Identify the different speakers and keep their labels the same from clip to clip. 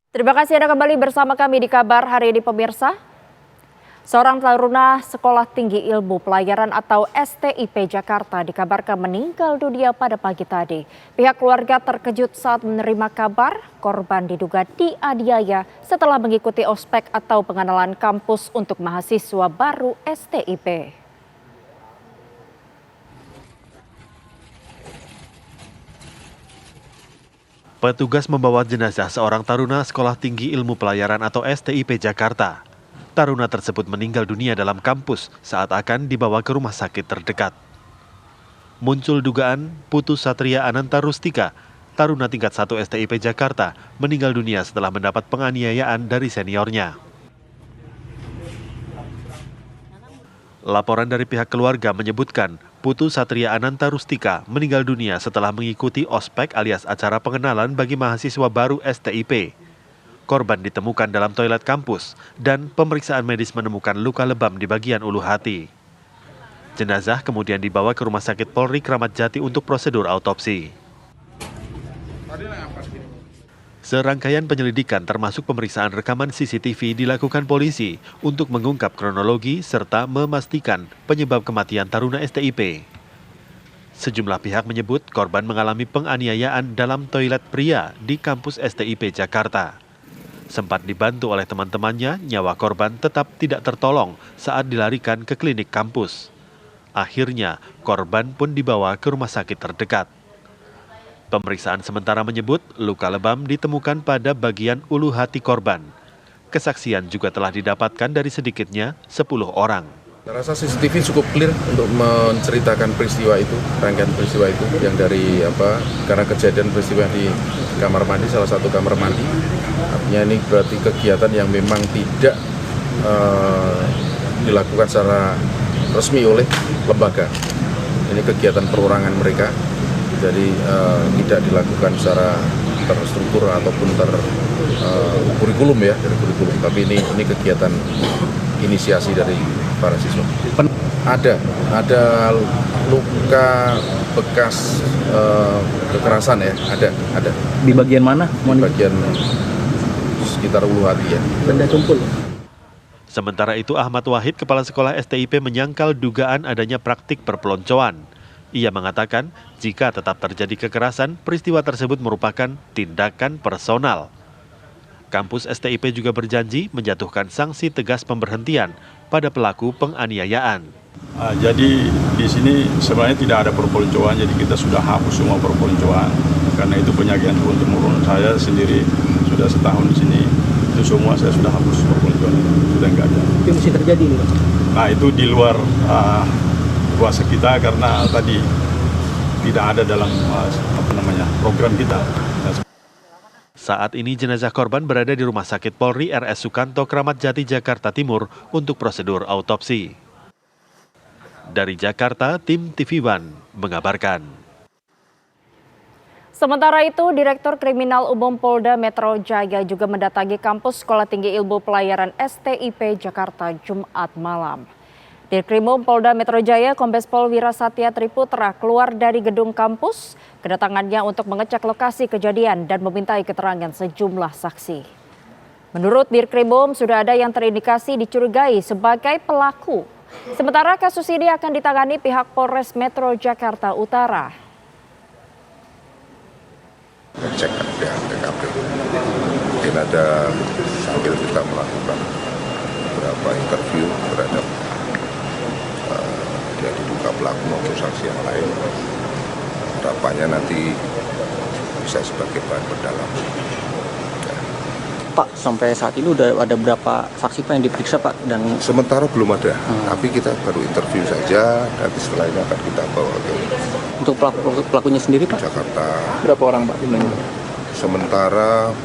Speaker 1: Terima kasih Anda kembali bersama kami di Kabar Hari ini pemirsa. Seorang taruna Sekolah Tinggi Ilmu Pelayaran atau STIP Jakarta dikabarkan meninggal dunia pada pagi tadi. Pihak keluarga terkejut saat menerima kabar korban diduga dianiaya setelah mengikuti ospek atau pengenalan kampus untuk mahasiswa baru STIP.
Speaker 2: Petugas membawa jenazah seorang taruna Sekolah Tinggi Ilmu Pelayaran atau STIP Jakarta. Taruna tersebut meninggal dunia dalam kampus saat akan dibawa ke rumah sakit terdekat. Muncul dugaan Putu Satria Ananta Rustika, taruna tingkat 1 STIP Jakarta, meninggal dunia setelah mendapat penganiayaan dari seniornya. Laporan dari pihak keluarga menyebutkan Putu Satria Ananta Rustika meninggal dunia setelah mengikuti ospek alias acara pengenalan bagi mahasiswa baru STIP. Korban ditemukan dalam toilet kampus dan pemeriksaan medis menemukan luka lebam di bagian ulu hati. Jenazah kemudian dibawa ke Rumah Sakit Polri Kramat Jati untuk prosedur autopsi. Serangkaian penyelidikan termasuk pemeriksaan rekaman CCTV dilakukan polisi untuk mengungkap kronologi serta memastikan penyebab kematian taruna STIP. Sejumlah pihak menyebut korban mengalami penganiayaan dalam toilet pria di kampus STIP Jakarta. Sempat dibantu oleh teman-temannya, nyawa korban tetap tidak tertolong saat dilarikan ke klinik kampus. Akhirnya, korban pun dibawa ke rumah sakit terdekat. Pemeriksaan sementara menyebut luka lebam ditemukan pada bagian ulu hati korban. Kesaksian juga telah didapatkan dari sedikitnya 10 orang.
Speaker 3: Saya rasa CCTV cukup clear untuk menceritakan peristiwa itu, rangkaian peristiwa itu yang dari karena kejadian peristiwa di kamar mandi, salah satu kamar mandi. Artinya ini berarti kegiatan yang memang tidak dilakukan secara resmi oleh lembaga. Ini kegiatan perorangan mereka. Jadi tidak dilakukan secara terstruktur ataupun kurikulum ya, dari kurikulum. Tapi ini kegiatan inisiasi dari para siswa. Ada luka bekas kekerasan ya, ada.
Speaker 4: Di bagian mana?
Speaker 3: Di bagian sekitar ulu hati ya.
Speaker 4: Benda tumpul.
Speaker 2: Sementara itu Ahmad Wahid, Kepala Sekolah STIP menyangkal dugaan adanya praktik perpeloncoan. Ia mengatakan jika tetap terjadi kekerasan, peristiwa tersebut merupakan tindakan personal. Kampus STIP juga berjanji menjatuhkan sanksi tegas pemberhentian pada pelaku penganiayaan.
Speaker 5: Jadi di sini sebenarnya tidak ada perpeloncoan, jadi kita sudah hapus semua perpeloncoan. Karena itu penyakitan turun-temurun, saya sendiri sudah setahun di sini, itu semua saya sudah hapus perpeloncoan, sudah enggak ada.
Speaker 4: Itu masih terjadi nih, Pak?
Speaker 5: Nah itu di luar kuasa kita karena tadi tidak ada dalam program kita.
Speaker 2: Saat ini jenazah korban berada di Rumah Sakit Polri RS Sukanto Kramat Jati Jakarta Timur untuk prosedur autopsi. Dari Jakarta, tim TV One mengabarkan.
Speaker 1: Sementara itu, Direktur Kriminal Umum Polda Metro Jaya juga mendatangi kampus Sekolah Tinggi Ilmu Pelayaran STIP Jakarta Jumat malam. Dirkrimum Polda Metro Jaya Kombes Pol Wirasatya Triputra keluar dari gedung kampus. Kedatangannya untuk mengecek lokasi kejadian dan memintai keterangan sejumlah saksi. Menurut Dirkrimum sudah ada yang terindikasi dicurigai sebagai pelaku. Sementara kasus ini akan ditangani pihak Polres Metro Jakarta Utara.
Speaker 3: Cek ada TKP. Mungkin ada sambil kita melakukan beberapa interview terhadap yang diduga pelaku maupun saksi yang lain. Harapannya nanti bisa sebagai bahan pendalam. Ya.
Speaker 4: Pak, sampai saat ini udah ada berapa saksi Pak yang diperiksa Pak? Dan
Speaker 3: sementara belum ada, tapi kita baru interview saja. Nanti setelah ini akan kita bawa ke
Speaker 4: untuk pelakunya sendiri Pak?
Speaker 3: Jakarta.
Speaker 4: Berapa orang Pak jumlahnya?
Speaker 3: Sementara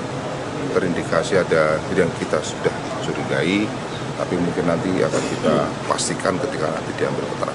Speaker 3: terindikasi ada yang kita sudah curigai, tapi mungkin nanti akan kita pastikan ketika nanti diambil keterangan.